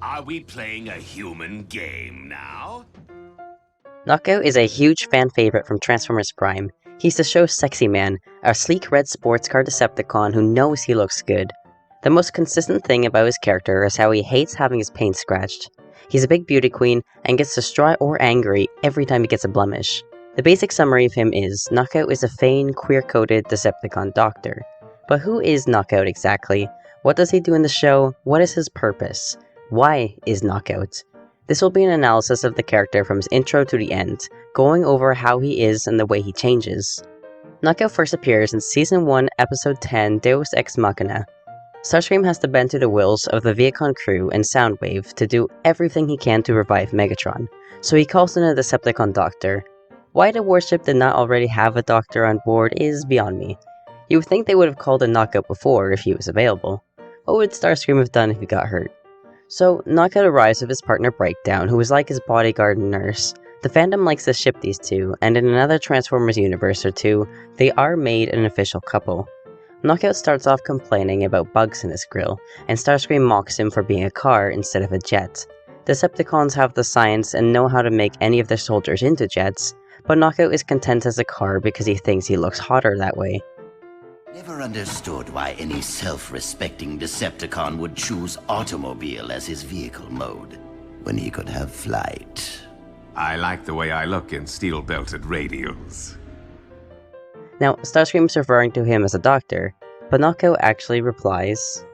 Are we playing a human game now? Knockout is a huge fan favorite from Transformers Prime. He's the show's sexy man, a sleek red sports car Decepticon who knows he looks good. The most consistent thing about his character is how he hates having his paint scratched. He's a big beauty queen and gets distraught or angry every time he gets a blemish. The basic summary of him is, Knockout is a vain, queer-coded Decepticon doctor. But who is Knockout exactly? What does he do in the show? What is his purpose? Why is Knockout? This will be an analysis of the character from his intro to the end, going over how he is and the way he changes. Knockout first appears in Season 1, Episode 10, Deus Ex Machina. Starscream has to bend to the wills of the Viacon crew and Soundwave to do everything he can to revive Megatron, so he calls in a Decepticon doctor. Why the warship did not already have a doctor on board is beyond me. You would think they would have called in Knockout before if he was available. What would Starscream have done if he got hurt? So, Knockout arrives with his partner Breakdown, who is like his bodyguard and nurse. The fandom likes to ship these two, and in another Transformers universe or two, they are made an official couple. Knockout starts off complaining about bugs in his grill, and Starscream mocks him for being a car instead of a jet. Decepticons have the science and know how to make any of their soldiers into jets, but Knockout is content as a car because he thinks he looks hotter that way. Never understood why any self-respecting Decepticon would choose automobile as his vehicle mode, when he could have flight. I like the way I look in steel-belted radials. Now, Starscream is referring to him as a doctor, but Knockout actually replies,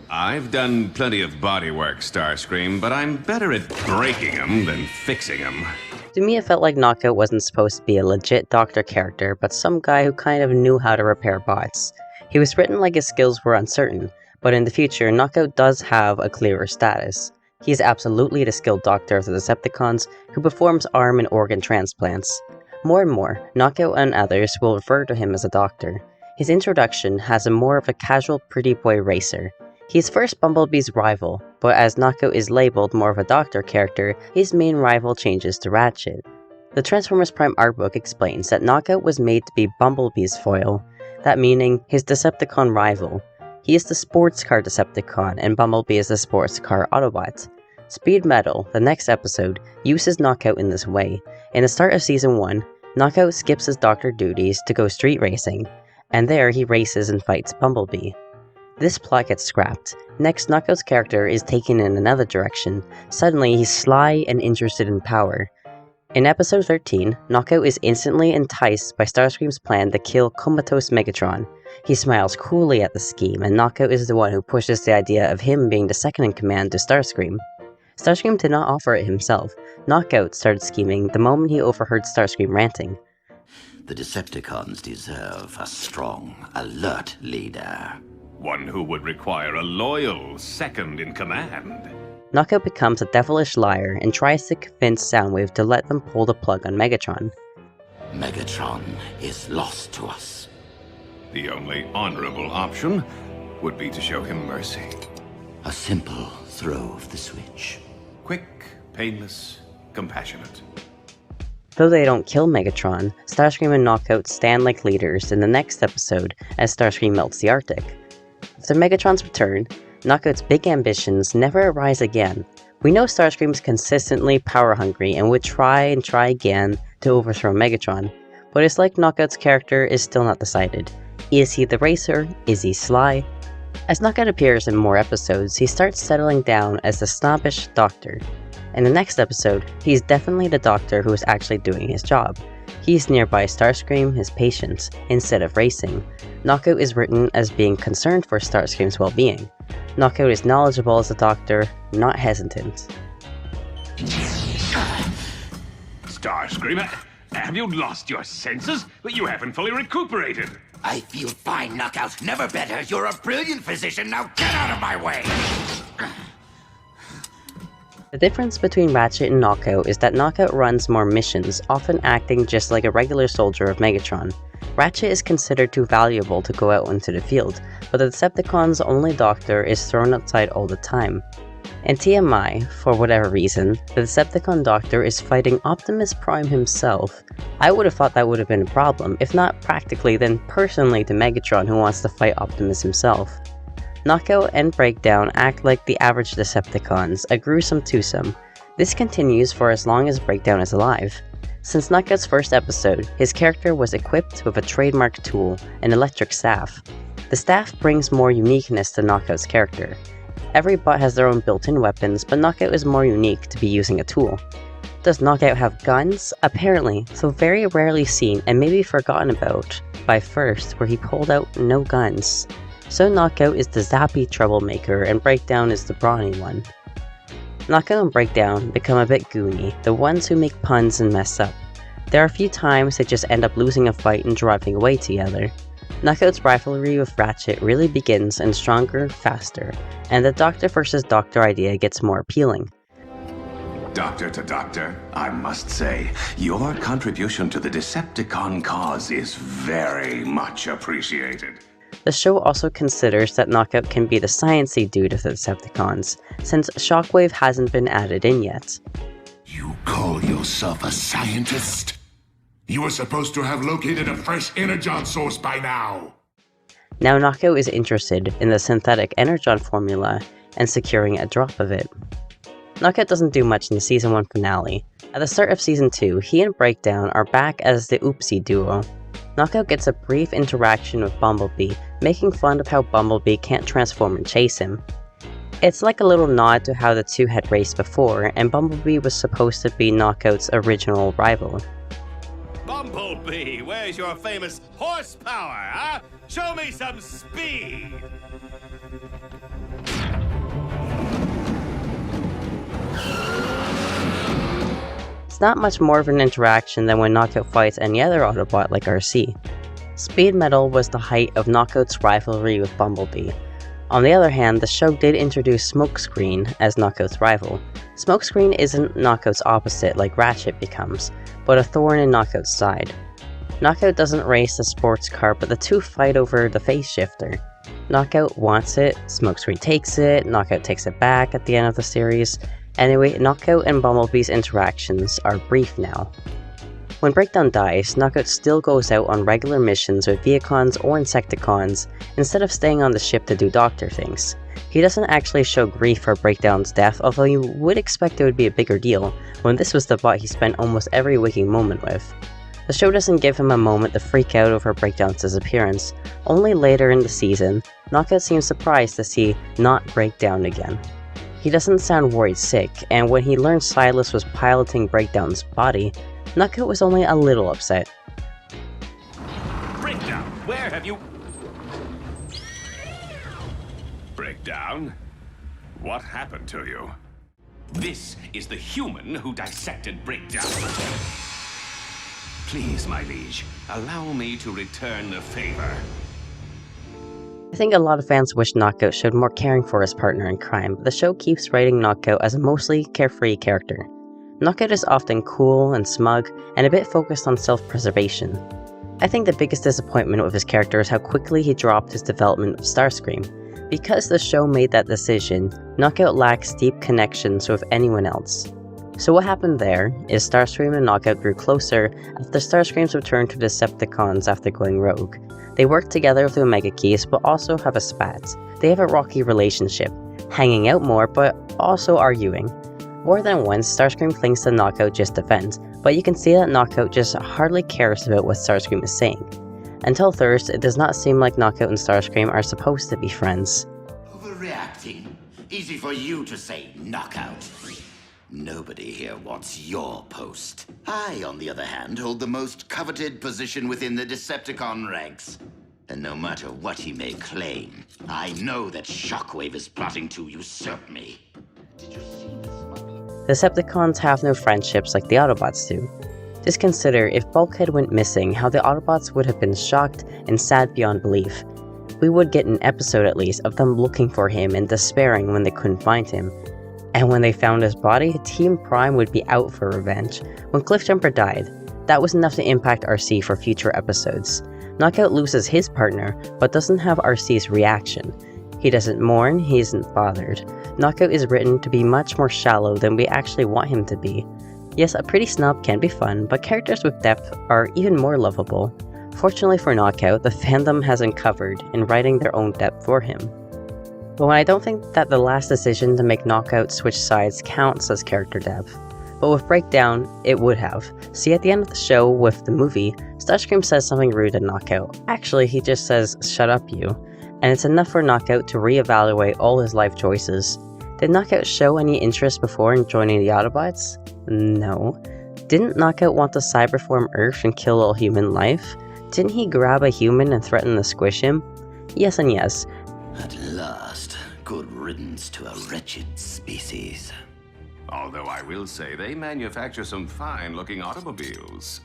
I've done plenty of bodywork, Starscream, but I'm better at breaking them than fixing them. To me, it felt like Knockout wasn't supposed to be a legit doctor character, but some guy who kind of knew how to repair bots. He was written like his skills were uncertain, but in the future, Knockout does have a clearer status. He is absolutely the skilled doctor of the Decepticons, who performs arm and organ transplants. More and more, Knockout and others will refer to him as a doctor. His introduction has a more of a casual pretty boy racer. He is first Bumblebee's rival, but as Knockout is labeled more of a doctor character, his main rival changes to Ratchet. The Transformers Prime art book explains that Knockout was made to be Bumblebee's foil, that meaning his Decepticon rival. He is the sports car Decepticon, and Bumblebee is the sports car Autobot. Speed Metal, the next episode, uses Knockout in this way. In the start of Season 1, Knockout skips his doctor duties to go street racing, and there he races and fights Bumblebee. This plot gets scrapped. Next, Knockout's character is taken in another direction. Suddenly, he's sly and interested in power. In episode 13, Knockout is instantly enticed by Starscream's plan to kill comatose Megatron. He smiles coolly at the scheme, and Knockout is the one who pushes the idea of him being the second-in-command to Starscream. Starscream did not offer it himself. Knockout started scheming the moment he overheard Starscream ranting. The Decepticons deserve a strong, alert leader. One who would require a loyal second-in-command. Knockout becomes a devilish liar and tries to convince Soundwave to let them pull the plug on Megatron. Megatron is lost to us. The only honorable option would be to show him mercy. A simple throw of the switch. Quick, painless, compassionate. Though they don't kill Megatron, Starscream and Knockout stand like leaders in the next episode as Starscream melts the Arctic. After Megatron's return, Knockout's big ambitions never arise again. We know Starscream's consistently power-hungry and would try and try again to overthrow Megatron, but it's like Knockout's character is still not decided. Is he the racer? Is he sly? As Knockout appears in more episodes, he starts settling down as the snobbish doctor. In the next episode, he's definitely the doctor who is actually doing his job. He's nearby Starscream, his patient, instead of racing. Knockout is written as being concerned for Starscream's well-being. Knockout is knowledgeable as a doctor, not hesitant. Starscream, have you lost your senses? You haven't fully recuperated. I feel fine, Knockout. Never better. You're a brilliant physician. Now get out of my way! The difference between Ratchet and Knockout is that Knockout runs more missions, often acting just like a regular soldier of Megatron. Ratchet is considered too valuable to go out into the field, but the Decepticon's only doctor is thrown outside all the time. In T.M.I, for whatever reason, the Decepticon doctor is fighting Optimus Prime himself. I would have thought that would have been a problem, if not practically then personally to Megatron who wants to fight Optimus himself. Knockout and Breakdown act like the average Decepticons, a gruesome twosome. This continues for as long as Breakdown is alive. Since Knockout's first episode, his character was equipped with a trademark tool, an electric staff. The staff brings more uniqueness to Knockout's character. Every bot has their own built-in weapons, but Knockout is more unique to be using a tool. Does Knockout have guns? Apparently, so very rarely seen and maybe forgotten about by First, where he pulled out no guns. So Knockout is the zappy troublemaker and Breakdown is the brawny one. Knockout and Breakdown become a bit goony, the ones who make puns and mess up. There are a few times they just end up losing a fight and driving away together. Knockout's rivalry with Ratchet really begins and stronger, faster, and the Doctor versus Doctor idea gets more appealing. Doctor to Doctor, I must say, your contribution to the Decepticon cause is very much appreciated. The show also considers that Knockout can be the sciencey dude of the Decepticons, since Shockwave hasn't been added in yet. You call yourself a scientist? You were supposed to have located a fresh energon source by now. Now Knockout is interested in the synthetic energon formula and securing a drop of it. Knockout doesn't do much in the Season 1 finale. At the start of Season 2, he and Breakdown are back as the Oopsie duo. Knockout gets a brief interaction with Bumblebee, making fun of how Bumblebee can't transform and chase him. It's like a little nod to how the two had raced before, and Bumblebee was supposed to be Knockout's original rival. Bumblebee, where's your famous horsepower, huh? Show me some speed! It's not much more of an interaction than when Knockout fights any other Autobot like RC. Speed Metal was the height of Knockout's rivalry with Bumblebee. On the other hand, the show did introduce Smokescreen as Knockout's rival. Smokescreen isn't Knockout's opposite like Ratchet becomes, but a thorn in Knockout's side. Knockout doesn't race the sports car, but the two fight over the phase shifter. Knockout wants it, Smokescreen takes it, Knockout takes it back at the end of the series. Anyway, Knockout and Bumblebee's interactions are brief now. When Breakdown dies, Knockout still goes out on regular missions with Viacons or Insecticons instead of staying on the ship to do Doctor things. He doesn't actually show grief for Breakdown's death, although you would expect it would be a bigger deal when this was the bot he spent almost every waking moment with. The show doesn't give him a moment to freak out over Breakdown's disappearance. Only later in the season, Knockout seems surprised to see not Breakdown again. He doesn't sound worried sick, and when he learned Silas was piloting Breakdown's body, Knockout was only a little upset. Breakdown, where have you... Breakdown? What happened to you? This is the human who dissected Breakdown. Please, my liege, allow me to return the favor. I think a lot of fans wish Knockout showed more caring for his partner in crime, but the show keeps writing Knockout as a mostly carefree character. Knockout is often cool and smug, and a bit focused on self-preservation. I think the biggest disappointment with his character is how quickly he dropped his development of Starscream. Because the show made that decision, Knockout lacks deep connections with anyone else. So what happened there is Starscream and Knockout grew closer after Starscream's return to Decepticons after going rogue. They work together with the Omega Keys, but also have a spat. They have a rocky relationship, hanging out more, but also arguing. More than once, Starscream clings to Knockout just to vent, but you can see that Knockout just hardly cares about what Starscream is saying. Until Thirst, it does not seem like Knockout and Starscream are supposed to be friends. Overreacting. Easy for you to say, Knockout. Nobody here wants your post. I, on the other hand, hold the most coveted position within the Decepticon ranks. And no matter what he may claim, I know that Shockwave is plotting to usurp me. Did you see this? Decepticons have no friendships like the Autobots do. Just consider if Bulkhead went missing, how the Autobots would have been shocked and sad beyond belief. We would get an episode at least of them looking for him and despairing when they couldn't find him. And when they found his body, Team Prime would be out for revenge. When Cliffjumper died, that was enough to impact RC for future episodes. Knockout loses his partner, but doesn't have RC's reaction. He doesn't mourn, he isn't bothered. Knockout is written to be much more shallow than we actually want him to be. Yes, a pretty snub can be fun, but characters with depth are even more lovable. Fortunately for Knockout, the fandom has uncovered in writing their own depth for him. But I don't think that the last decision to make Knockout switch sides counts as character depth. But with Breakdown, it would have. See, at the end of the show with the movie, Starscream says something rude to Knockout. Actually, he just says, "Shut up, you." And it's enough for Knockout to reevaluate all his life choices. Did Knockout show any interest before in joining the Autobots? No. Didn't Knockout want to cyberform Earth and kill all human life? Didn't he grab a human and threaten to squish him? Yes and yes. At last, good riddance to a wretched species. Although I will say they manufacture some fine-looking automobiles.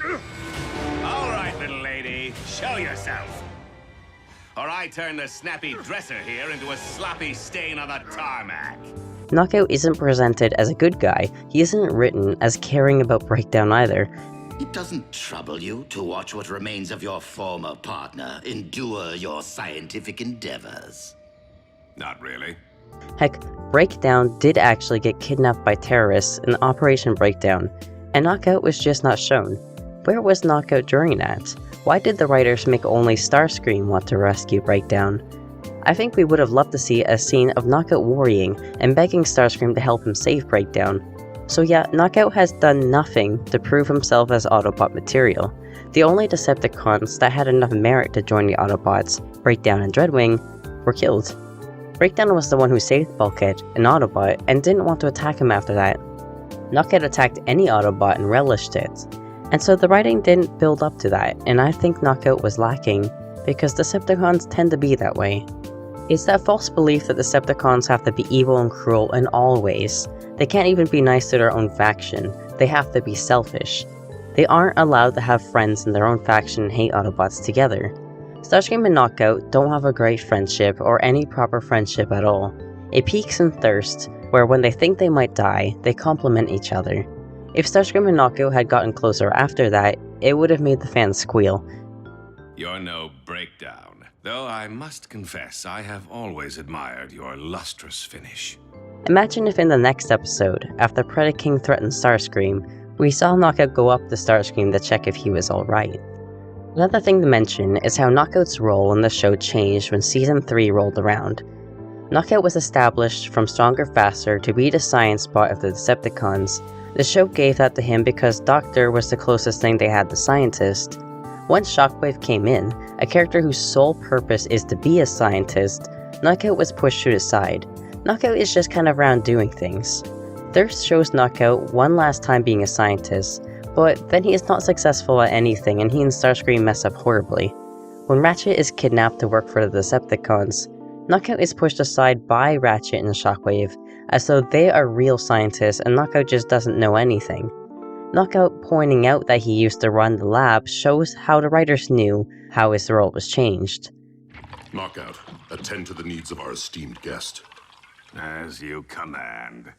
All right, little lady, show yourself. Or I turn the snappy dresser here into a sloppy stain on the tarmac. Knockout isn't presented as a good guy. He isn't written as caring about Breakdown either. It doesn't trouble you to watch what remains of your former partner endure your scientific endeavors. Not really. Heck, Breakdown did actually get kidnapped by terrorists in Operation Breakdown, and Knockout was just not shown. Where was Knockout during that? Why did the writers make only Starscream want to rescue Breakdown? I think we would have loved to see a scene of Knockout worrying and begging Starscream to help him save Breakdown. So yeah, Knockout has done nothing to prove himself as Autobot material. The only Decepticons that had enough merit to join the Autobots, Breakdown and Dreadwing, were killed. Breakdown was the one who saved Bulkhead, an Autobot, and didn't want to attack him after that. Knockout attacked any Autobot and relished it. And so the writing didn't build up to that, and I think Knockout was lacking, because Decepticons tend to be that way. It's that false belief that Decepticons have to be evil and cruel in all ways. They can't even be nice to their own faction, they have to be selfish. They aren't allowed to have friends in their own faction and hate Autobots together. Starscream and Knockout don't have a great friendship or any proper friendship at all. It peaks in thirst, where when they think they might die, they complement each other. If Starscream and Knockout had gotten closer after that, it would have made the fans squeal. You're no Breakdown, though I must confess I have always admired your lustrous finish. Imagine if in the next episode, after Predacons threatened Starscream, we saw Knockout go up to Starscream to check if he was alright. Another thing to mention is how Knockout's role in the show changed when Season 3 rolled around. Knockout was established from Stronger Faster to be the science bot of the Decepticons. The show gave that to him because Doctor was the closest thing they had to scientist. Once Shockwave came in, a character whose sole purpose is to be a scientist, Knockout was pushed to the side. Knockout is just kind of around doing things. Thirst shows Knockout one last time being a scientist, but then he is not successful at anything and he and Starscream mess up horribly. When Ratchet is kidnapped to work for the Decepticons, Knockout is pushed aside by Ratchet and Shockwave, as though they are real scientists and Knockout just doesn't know anything. Knockout pointing out that he used to run the lab shows how the writers knew how his role was changed. Knockout, attend to the needs of our esteemed guest. As you command.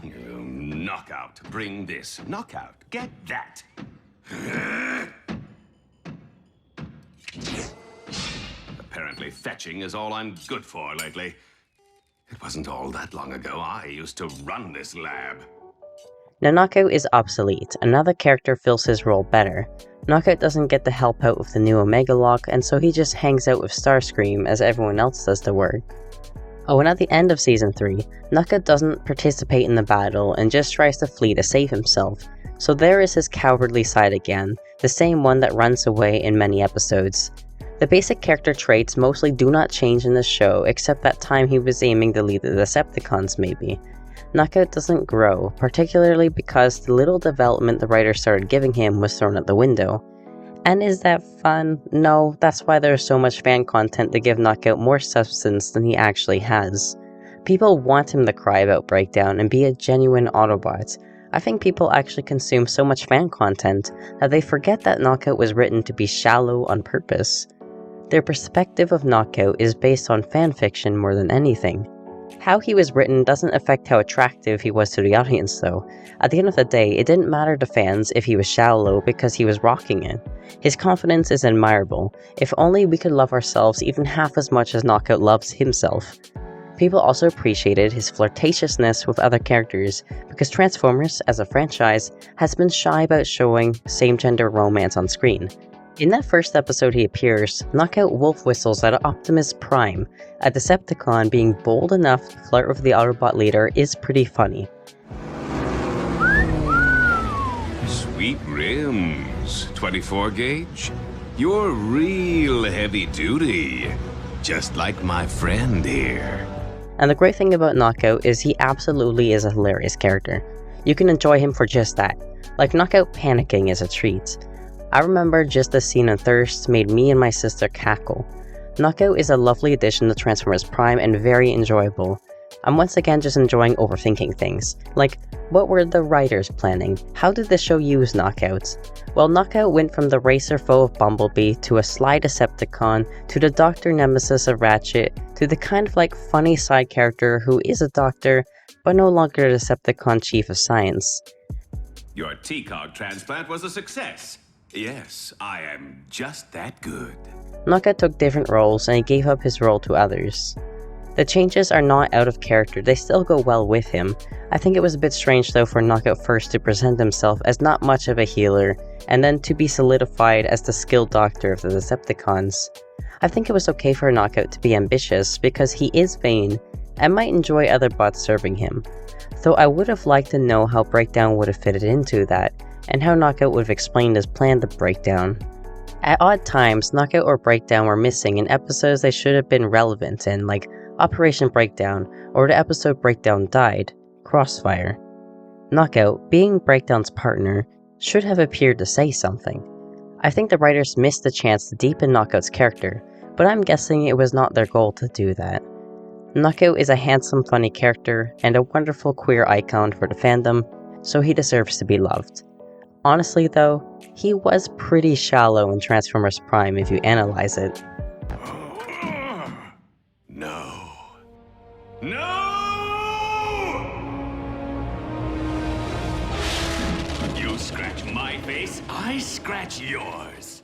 Knockout, bring this. Knockout, get that. Apparently fetching is all I'm good for lately. It wasn't all that long ago I used to run this lab. Now Knockout is obsolete, another character fills his role better. Knockout doesn't get to help out with the new Omega Lock, and so he just hangs out with Starscream as everyone else does the work. Oh, and at the end of Season 3, Knockout doesn't participate in the battle and just tries to flee to save himself, so there is his cowardly side again, the same one that runs away in many episodes. The basic character traits mostly do not change in the show, except that time he was aiming to lead the Decepticons maybe. Knockout doesn't grow, particularly because the little development the writers started giving him was thrown out the window. And is that fun? No, that's why there's so much fan content to give Knockout more substance than he actually has. People want him to cry about Breakdown and be a genuine Autobot. I think people actually consume so much fan content that they forget that Knockout was written to be shallow on purpose. Their perspective of Knockout is based on fanfiction more than anything. How he was written doesn't affect how attractive he was to the audience though. At the end of the day, it didn't matter to fans if he was shallow because he was rocking it. His confidence is admirable. If only we could love ourselves even half as much as Knockout loves himself. People also appreciated his flirtatiousness with other characters because Transformers, as a franchise, has been shy about showing same-gender romance on screen. In that first episode he appears, Knockout wolf whistles at Optimus Prime. A Decepticon being bold enough to flirt with the Autobot leader is pretty funny. Sweet rims, 24 gauge. You're real heavy duty, just like my friend here. And the great thing about Knockout is he absolutely is a hilarious character. You can enjoy him for just that. Like Knockout panicking is a treat. I remember just the scene in Thirst made me and my sister cackle. Knockout is a lovely addition to Transformers Prime and very enjoyable. I'm once again just enjoying overthinking things. Like, what were the writers planning? How did the show use Knockouts? Well, Knockout went from the racer foe of Bumblebee to a sly Decepticon to the Doctor Nemesis of Ratchet to the kind of like funny side character who is a doctor but no longer a Decepticon chief of science. Your T.cog transplant was a success. Yes, I am just that good. Knockout took different roles and he gave up his role to others. The changes are not out of character, they still go well with him. I think it was a bit strange though for Knockout first to present himself as not much of a healer, and then to be solidified as the skilled doctor of the Decepticons. I think it was okay for Knockout to be ambitious because he is vain and might enjoy other bots serving him. Though I would have liked to know how Breakdown would have fitted into that, and how Knockout would have explained his plan to Breakdown. At odd times, Knockout or Breakdown were missing in episodes they should have been relevant in, like Operation Breakdown, or the episode Breakdown died, Crossfire. Knockout, being Breakdown's partner, should have appeared to say something. I think the writers missed the chance to deepen Knockout's character, but I'm guessing it was not their goal to do that. Knockout is a handsome, funny character, and a wonderful queer icon for the fandom, so he deserves to be loved. Honestly though, he was pretty shallow in Transformers Prime if you analyze it. No. No! You scratch my face, I scratch yours.